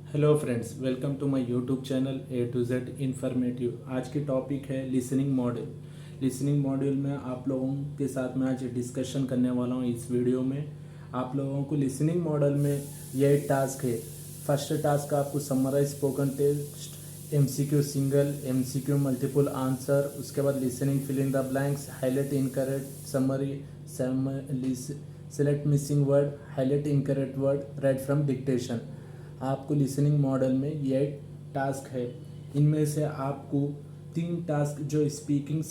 Hello friends, welcome to my YouTube channel A to Z informative. आज की topic है listening module. Listening module में आप लोगों के साथ मैं आज डिस्कशन करने वाला हूँ। इस वीडियो में आप लोगों को लिसनिंग मॉडल में ये टास्क है। फर्स्ट टास्क आपको summarise spoken text, MCQ single, MCQ multiple answer, उसके बाद listening fill in the blanks, highlight incorrect summary, select missing word, highlight incorrect word, write from dictation. आपको लिसनिंग मॉडल में ये task है। इनमें से आपको तीन टास्क जो स्पीकिंग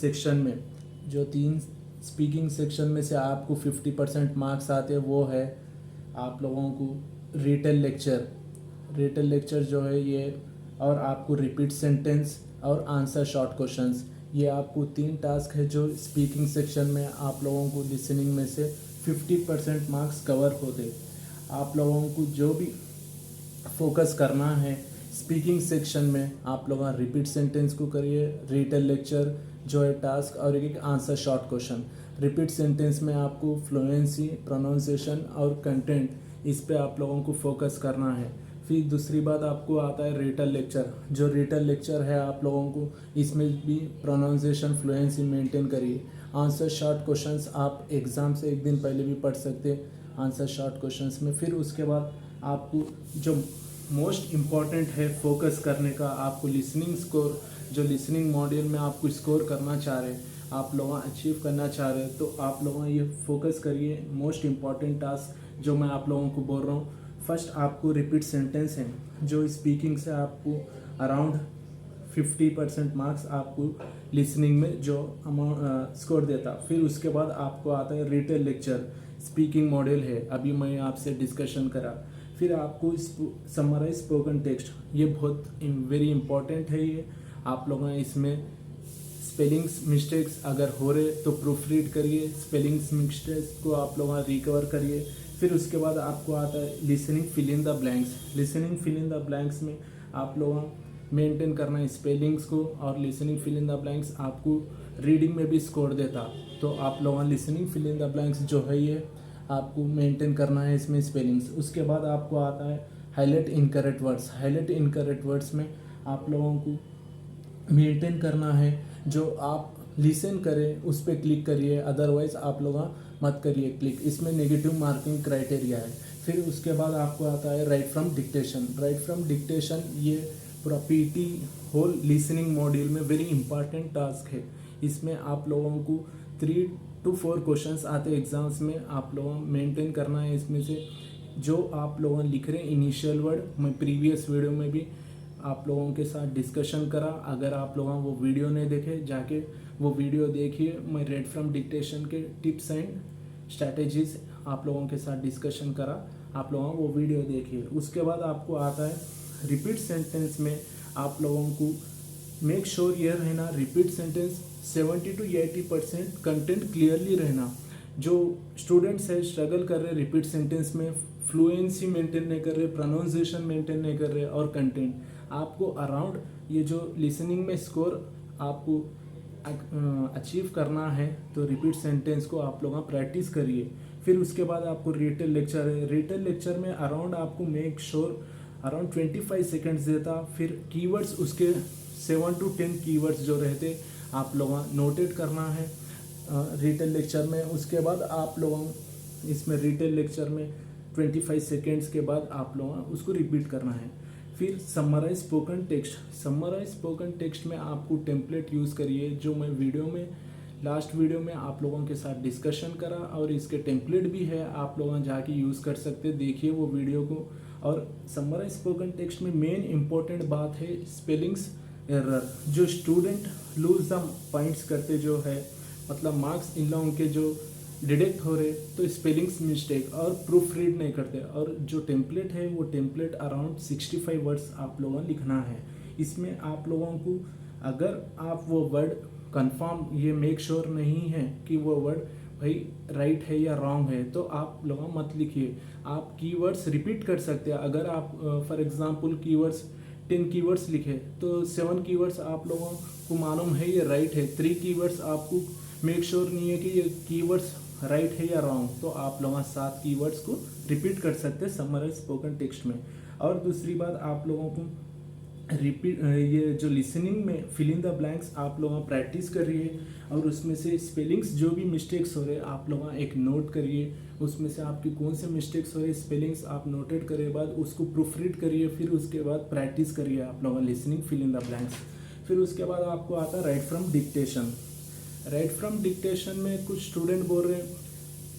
सेक्शन में से आपको 50% मार्क्स आते हैं, वो है आप लोगों को रिटेल लेक्चर जो है ये, और आपको रिपीट सेंटेंस और आंसर शॉर्ट क्वेश्चंस। ये आपको तीन टास्क है जो स्पीकिंग सेक्शन में आप लोगों को लिसनिंग में से 50% मार्क्स कवर होते। आप लोगों को जो भी फोकस करना है स्पीकिंग सेक्शन में, आप लोग रिपीट सेंटेंस को करिए, रिटेल लेक्चर जो है टास्क, और एक answer short question. Repeat sentence में आपको फ्लुएंसी, प्रोनाउंसिएशन और कंटेंट, इस पे आप लोगों को फोकस करना है। फिर दूसरी बात आपको आता है रिटेल लेक्चर। जो रिटेल लेक्चर है आप लोगों को इसमें भी प्रोनाउंसिएशन, फ्लुएंसी मेंटेन करिए। आंसर शॉर्ट क्वेश्चंस आप एग्ज़ाम से एक दिन पहले भी पढ़ सकते हैं आंसर शॉर्ट क्वेश्चंस में। फिर उसके बाद आपको जो मोस्ट इम्पॉर्टेंट है फोकस करने का, आपको लिसनिंग स्कोर, जो लिसनिंग मॉड्यूल में आपको स्कोर करना चाह रहे हैं, आप लोग अचीव करना चाह रहे हैं, तो आप लोग ये फोकस करिए। मोस्ट इम्पॉर्टेंट टास्क जो मैं आप लोगों को बोल रहा हूँ, फर्स्ट आपको रिपीट सेंटेंस है जो स्पीकिंग से आपको अराउंड 50% मार्क्स आपको लिसनिंग में जो अमाउंट स्कोर देता। फिर उसके बाद आपको आता है रिटेल लेक्चर, स्पीकिंग मॉडल है, अभी मैं आपसे डिस्कशन करा। फिर आपको समराइज स्पोकन टेक्स्ट, ये बहुत वेरी इंपॉर्टेंट है। ये आप लोग इसमें स्पेलिंग्स मिस्टेक्स अगर हो रहे तो प्रूफ रीड करिए, स्पेलिंग्स मिस्टेक्स को आप लोग रिकवर करिए। फिर उसके बाद आपको आता है listening fill in the blanks. Listening fill in the blanks में आप लोग मेंटेन करना है स्पेलिंग्स को, और listening fill in the blanks आपको रीडिंग में भी स्कोर देता। तो आप लोग listening fill in the blanks जो है ये आपको मेंटेन करना है इसमें स्पेलिंग्स। उसके बाद आपको आता है highlight incorrect words. Highlight incorrect words में आप लोगों को मेंटेन करना है, जो आप लिसन करें उस पर क्लिक करिए, अदरवाइज आप लोग मत करिए क्लिक। इसमें नेगेटिव मार्किंग क्राइटेरिया है। फिर उसके बाद आपको आता है write from dictation. Write from dictation ये पूरा पीटी होल लिसनिंग मॉड्यूल में वेरी इंपॉर्टेंट टास्क है। इसमें आप लोगों को 3 to 4 क्वेश्चंस आते हैं एग्जाम्स में, आप लोगों मेंटेन करना है। इसमें से जो आप लोगों लिख रहे हैं इनिशियल वर्ड, मैं प्रीवियस वीडियो में भी आप लोगों के साथ डिस्कशन करा। अगर आप लोग वो वीडियो नहीं देखे, जाके वो वीडियो देखिए। मैं रेड फ्रॉम डिक्टेशन के टिप्स एंड स्ट्रैटेजीज आप लोगों के साथ डिस्कशन करा, आप लोगों वो वीडियो देखिए। उसके बाद आपको आता है रिपीट सेंटेंस में आप लोगों को मेक श्योर ये रहना, repeat sentence 70 to 80% content clearly रहना। जो स्टूडेंट्स है स्ट्रगल कर रहे रिपीट सेंटेंस में, फ्लुएंसी मेंटेन नहीं कर रहे, प्रोनाउंसिएशन मेंटेन नहीं कर रहे, और कंटेंट आपको अराउंड ये जो लिसनिंग में स्कोर आपको अचीव करना है, तो रिपीट सेंटेंस को आप लोग प्रैक्टिस करिए। फिर उसके बाद आपको रिटेल लेक्चर है। रिटेल लेक्चर में अराउंड आपको मेक श्योर अराउंड 25 सेकेंड्स देता। फिर कीवर्ड्स उसके 7 to 10 कीवर्ड्स जो रहते आप लोग नोटेट करना है रिटेल लेक्चर में। उसके बाद आप लोग इसमें रिटेल लेक्चर में 25 सेकेंड्स के बाद आप लोग उसको रिपीट करना है। फिर summarise spoken text. Summarise spoken text में आपको टेम्पलेट यूज़ करिए, जो मैं वीडियो में लास्ट वीडियो में आप लोगों के साथ डिस्कशन करा, और इसके टेम्पलेट भी है, आप लोग जाके यूज़ कर सकते, देखिए वो वीडियो को। और समराइज स्पोकन टेक्स्ट में मेन इंपॉर्टेंट बात है स्पेलिंग्स एरर। जो स्टूडेंट लूज द पॉइंट्स करते जो है, मतलब मार्क्स इन लोगों के जो डिडक्ट हो रहे, तो स्पेलिंग्स मिस्टेक और प्रूफ रीड नहीं करते। और जो टेम्पलेट है वो टेम्पलेट अराउंड 65 वर्ड्स आप लोगों को लिखना है। इसमें आप लोगों को अगर आप वो वर्ड कंफर्म ये मेक श्योर नहीं है कि वो वर्ड भाई राइट है या रॉन्ग है, तो आप लोग मत लिखिए। आप कीवर्ड्स रिपीट कर सकते हैं। अगर आप फॉर एग्जांपल कीवर्ड्स 10 कीवर्ड्स लिखे, तो 7 कीवर्ड्स आप लोगों को मालूम है ये राइट है, 3 कीवर्ड्स आपको मेक श्योर नहीं है कि ये कीवर्ड्स राइट है या रॉन्ग, तो आप लोग 7 कीवर्ड्स को रिपीट कर सकते हैं समराइज स्पोकन टेक्स्ट में। और दूसरी बात, आप लोगों को रिपीट ये जो लिसनिंग में फिल इन द ब्लैंक्स आप लोग प्रैक्टिस करिए, और उसमें से स्पेलिंग्स जो भी मिस्टेक्स हो रहे आप लोग एक नोट करिए, उसमें से आपकी कौन से मिस्टेक्स हो रहे स्पेलिंग्स आप नोटेड करे बाद उसको प्रूफ रीड करिए, फिर उसके बाद प्रैक्टिस करिए आप लोग listening fill in the blanks. फिर उसके बाद आपको आता है write from dictation. Write from dictation में कुछ स्टूडेंट बोल रहे हैं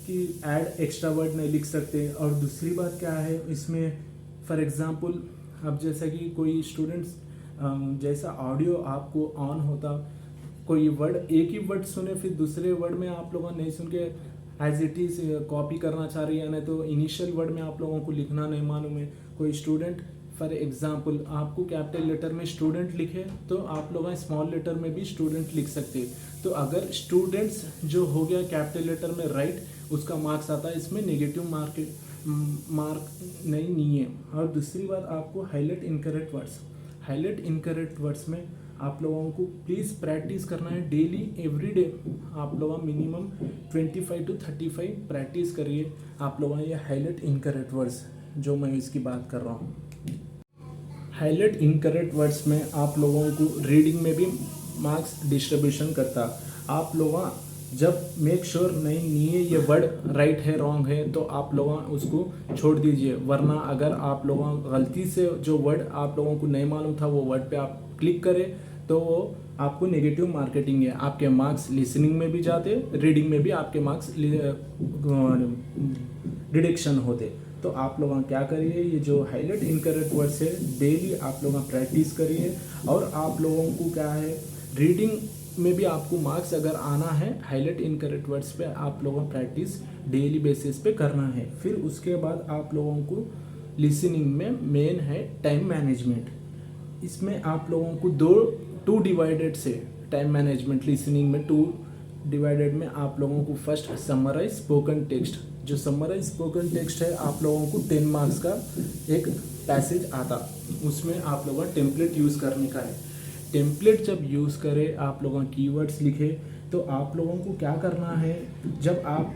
कि ऐड एक्स्ट्रा वर्ड नहीं लिख सकते, और दूसरी बात क्या है इसमें, फॉर एग्जांपल अब जैसा कि कोई स्टूडेंट्स जैसा ऑडियो आपको ऑन होता, कोई वर्ड एक ही वर्ड सुने फिर दूसरे वर्ड में आप लोगों नहीं सुन के एज इट इज़ कॉपी करना चाह रही है, नहीं तो इनिशियल वर्ड में आप लोगों को लिखना नहीं मालूम है। कोई स्टूडेंट फॉर एग्जांपल आपको कैपिटल लेटर में स्टूडेंट लिखे तो आप लोग स्मॉल लेटर में भी स्टूडेंट लिख सकते हैं। तो अगर स्टूडेंट्स जो हो गया कैपिटल लेटर में राइट, उसका मार्क्स आता है, इसमें नेगेटिव मार्क नहीं है। और दूसरी बात, आपको highlight incorrect words, highlight incorrect words में आप लोगों को प्लीज़ प्रैक्टिस करना है डेली एवरी डे। आप लोग मिनिमम 25 to 35 प्रैक्टिस करिए आप लोग ये हाईलाइट इनकरेक्ट वर्ड्स जो मैं इसकी बात कर रहा हूँ। हाईलाइट इनकरेक्ट वर्ड्स में आप लोगों को रीडिंग में भी मार्क्स डिस्ट्रीब्यूशन करता। आप लोग जब मेक श्योर नहीं है ये वर्ड राइट है रॉन्ग है तो आप लोग उसको छोड़ दीजिए, वरना अगर आप लोग गलती से जो वर्ड आप लोगों को नहीं मालूम था वो वर्ड पे आप क्लिक करें तो वो आपको नेगेटिव मार्केटिंग है, आपके मार्क्स लिसनिंग में भी जाते, रीडिंग में भी आपके मार्क्स डिडक्शन होते। तो आप लोग क्या करिए, ये जो हाईलाइट इनकरेक्ट वर्ड्स है डेली आप लोग प्रैक्टिस करिए। और आप लोगों को क्या है, रीडिंग में भी आपको मार्क्स अगर आना है हाईलाइट इनकरेक्ट वर्ड्स पे आप लोगों को प्रैक्टिस डेली बेसिस पे करना है। फिर उसके बाद आप लोगों को लिसनिंग में मेन है टाइम मैनेजमेंट। इसमें आप लोगों को टू डिवाइडेड से टाइम मैनेजमेंट लिसनिंग में 2 डिवाइडेड में आप लोगों को फर्स्ट समराइज स्पोकन टेक्स्ट, जो समराइज स्पोकन टेक्स्ट है आप लोगों को 10 मार्क्स का एक पैसेज आता, उसमें आप लोगों को टेम्पलेट यूज़ करने का है। टेम्पलेट जब यूज़ करें आप लोगों कीवर्ड्स लिखे तो आप लोगों को क्या करना है, जब आप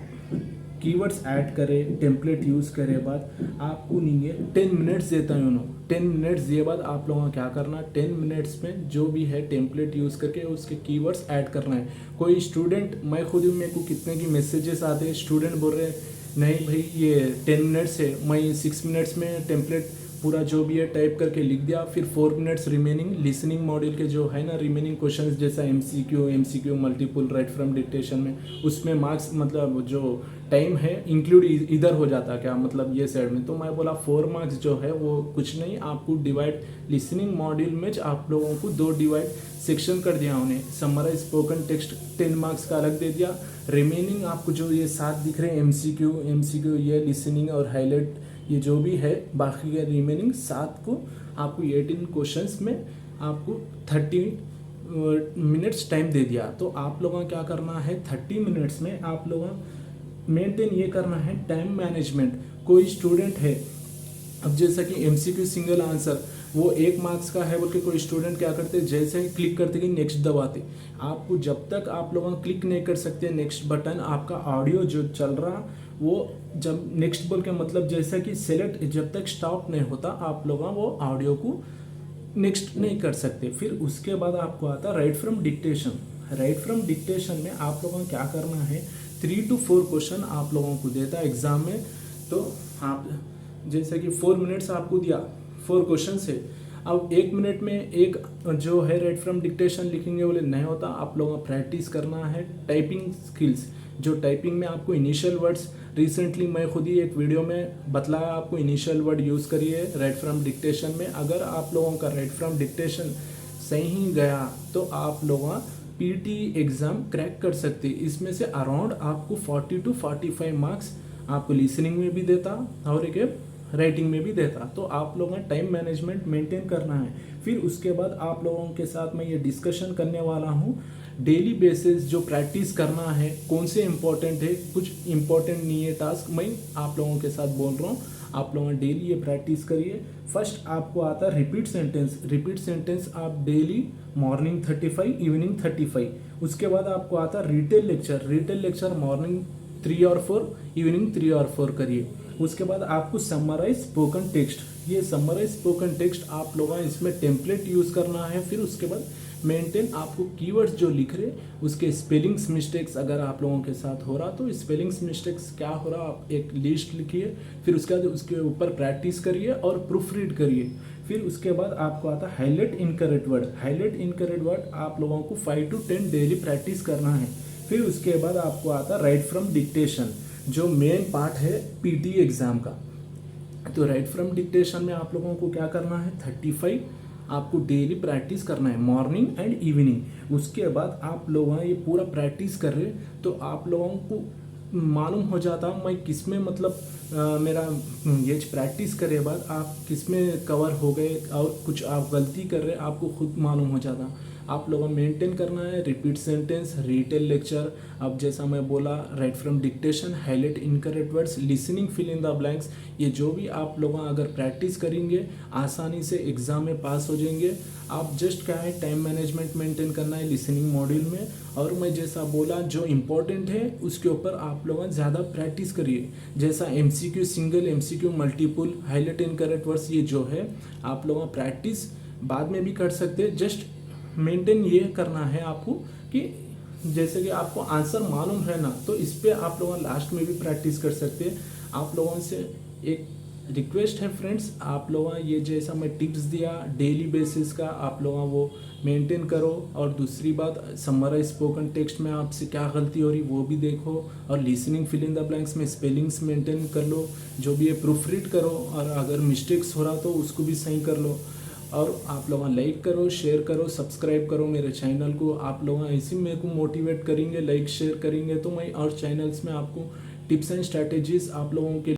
कीवर्ड्स ऐड करें टेम्पलेट यूज़ करे बाद आपको नहीं है 10 मिनट्स देता हूँ 10 मिनट्स दिए बाद आप लोगों को क्या करना, 10 मिनट्स में जो भी है टेम्पलेट यूज़ करके उसके कीवर्ड्स ऐड करना है। कोई स्टूडेंट, मैं खुद मेरे को कितने की मैसेजेस आते हैं, स्टूडेंट बोल रहे हैं नहीं भाई ये 10 मिनट्स है, मैं 6 मिनट्स में टेम्पलेट पूरा जो भी है टाइप करके लिख दिया, फिर 4 मिनट्स रिमेनिंग लिसनिंग मॉड्यूल के जो है ना रिमेनिंग क्वेश्चंस जैसा MCQ multiple right from dictation में, उसमें मार्क्स मतलब जो टाइम है इंक्लूड इधर हो जाता क्या मतलब ये साइड में। तो मैं बोला 4 मार्क्स जो है वो कुछ नहीं, आपको डिवाइड लिसनिंग मॉड्यूल में आप लोगों को 2 डिवाइड सेक्शन कर दिया उन्हें। समराइज स्पोकन टेक्स्ट 10 मार्क्स का अलग दे दिया, रिमेनिंग आपको जो ये 7 दिख रहे हैं एमसीक्यू ये लिसनिंग और हाईलाइट ये जो भी है बाकी के रिमेनिंग 7 को आपको 18 क्वेश्चंस में आपको 30 मिनट्स टाइम दे दिया। तो आप लोगों को क्या करना है 30 मिनट्स में आप लोगों मेंटेन ये करना है टाइम मैनेजमेंट। कोई स्टूडेंट है अब जैसा कि एमसीक्यू सिंगल आंसर वो 1 मार्क्स का है बोल के कोई स्टूडेंट क्या करते जैसे ही क्लिक करते कि नेक्स्ट दबाते, आपको जब तक आप लोगों क्लिक नहीं कर सकते नेक्स्ट बटन, आपका ऑडियो जो चल रहा वो जब नेक्स्ट बोल के मतलब जैसा कि सेलेक्ट जब तक स्टॉप नहीं होता आप लोग वो ऑडियो को नेक्स्ट नहीं कर सकते। फिर उसके बाद आपको आता right from dictation. Write from dictation में आप लोगों को क्या करना है 3 to 4 क्वेश्चन आप लोगों को देता है एग्जाम में। तो आप जैसे कि 4 मिनट्स आपको दिया 4 क्वेश्चन से, अब 1 मिनट में एक जो है राइट फ्रॉम डिक्टेशन लिखेंगे बोले नहीं होता, आप लोगों को प्रैक्टिस करना है टाइपिंग स्किल्स। जो टाइपिंग में आपको इनिशियल वर्ड्स रिसेंटली मैं खुद ही एक वीडियो में बतलाया, आपको इनिशियल वर्ड यूज़ करिए राइट फ्रॉम डिक्टेशन में। अगर आप लोगों का राइट फ्रॉम डिक्टेशन सही ही गया तो आप लोग पीटी एग्ज़ाम क्रैक कर सकते। इसमें से अराउंड आपको 40 to 45 मार्क्स आपको लिसनिंग में भी देता और एक राइटिंग में भी देता। तो आप लोगों का टाइम मैनेजमेंट मेंटेन करना है। फिर उसके बाद आप लोगों के साथ मैं ये डिस्कशन करने वाला हूँ डेली बेसिस जो प्रैक्टिस करना है कौन से इम्पोर्टेंट है, कुछ इम्पोर्टेंट नहीं है टास्क मैं आप लोगों के साथ बोल रहा हूँ। आप लोगों डेली ये प्रैक्टिस करिए। फर्स्ट आपको आता है रिपीट सेंटेंस। रिपीट सेंटेंस आप डेली मॉर्निंग 35 इवनिंग 35। उसके बाद आपको आता है retail lecture. Retail lecture morning 3 और 4 इवनिंग 3 और 4 करिए। उसके बाद आपको समराइज स्पोकन टेक्स्ट, ये समराइज स्पोकन टेक्स्ट आप लोगों ने इसमें टेम्पलेट यूज़ करना है। फिर उसके बाद मेंटेन आपको कीवर्ड्स जो लिख रहे उसके स्पेलिंग्स मिस्टेक्स अगर आप लोगों के साथ हो रहा तो स्पेलिंग्स मिस्टेक्स क्या हो रहा आप एक लिस्ट लिखिए। फिर उसके बाद उसके ऊपर प्रैक्टिस करिए और प्रूफ रीड करिए। फिर उसके बाद आपको आता है highlight incorrect word. Highlight incorrect word आप लोगों को 5 to 10 डेली प्रैक्टिस करना है। फिर उसके बाद आपको आता है राइट फ्रॉम डिक्टेशन, जो मेन पार्ट है पीटी एग्जाम का। तो राइट फ्रॉम डिक्टेशन में आप लोगों को क्या करना है, 35 आपको डेली प्रैक्टिस करना है, मॉर्निंग एंड इवनिंग। उसके बाद आप लोग ये पूरा प्रैक्टिस कर रहे तो आप लोगों को मालूम हो जाता मैं किस में मतलब मेरा ये प्रैक्टिस करे बाद आप किस में कवर हो गए और कुछ आप गलती कर रहे आपको खुद मालूम हो जाता। आप लोगों को मेंटेन करना है रिपीट सेंटेंस, रिटेल लेक्चर। अब जैसा मैं बोला write from dictation, highlight incorrect words, listening, fill in the blanks, ये जो भी आप लोग अगर प्रैक्टिस करेंगे आसानी से एग्जाम में पास हो जाएंगे। आप जस्ट क्या है टाइम मैनेजमेंट मेंटेन करना है लिसनिंग मॉड्यूल में। और मैं जैसा बोला जो इम्पोर्टेंट है उसके ऊपर आप लोग ज़्यादा प्रैक्टिस करिए, जैसा MCQ single, MCQ multiple, highlight incorrect words, ये जो है आप लोग प्रैक्टिस बाद में भी कर सकते हैं। जस्ट मेंटेन ये करना है आपको कि जैसे कि आपको आंसर मालूम है ना तो इस पर आप लोग लास्ट में भी प्रैक्टिस कर सकते हैं। आप लोगों से एक रिक्वेस्ट है फ्रेंड्स, आप लोग ये जैसा मैं टिप्स दिया डेली बेसिस का आप लोग वो मेंटेन करो। और दूसरी बात समराइज स्पोकन टेक्स्ट में आपसे क्या गलती हो रही वो भी देखो। और listening, fill in the blanks में स्पेलिंग्स मेंटेन कर लो, जो भी है प्रूफ रीड करो। और अगर मिस्टेक्स हो रहा तो उसको भी सही कर लो। और आप लोग लाइक करो, शेयर करो, सब्सक्राइब करो मेरे चैनल को। आप लोग ऐसे मेरे को मोटिवेट करेंगे, लाइक शेयर करेंगे तो मैं और चैनल्स में आपको टिप्स एंड स्ट्रैटेजीज आप लोगों के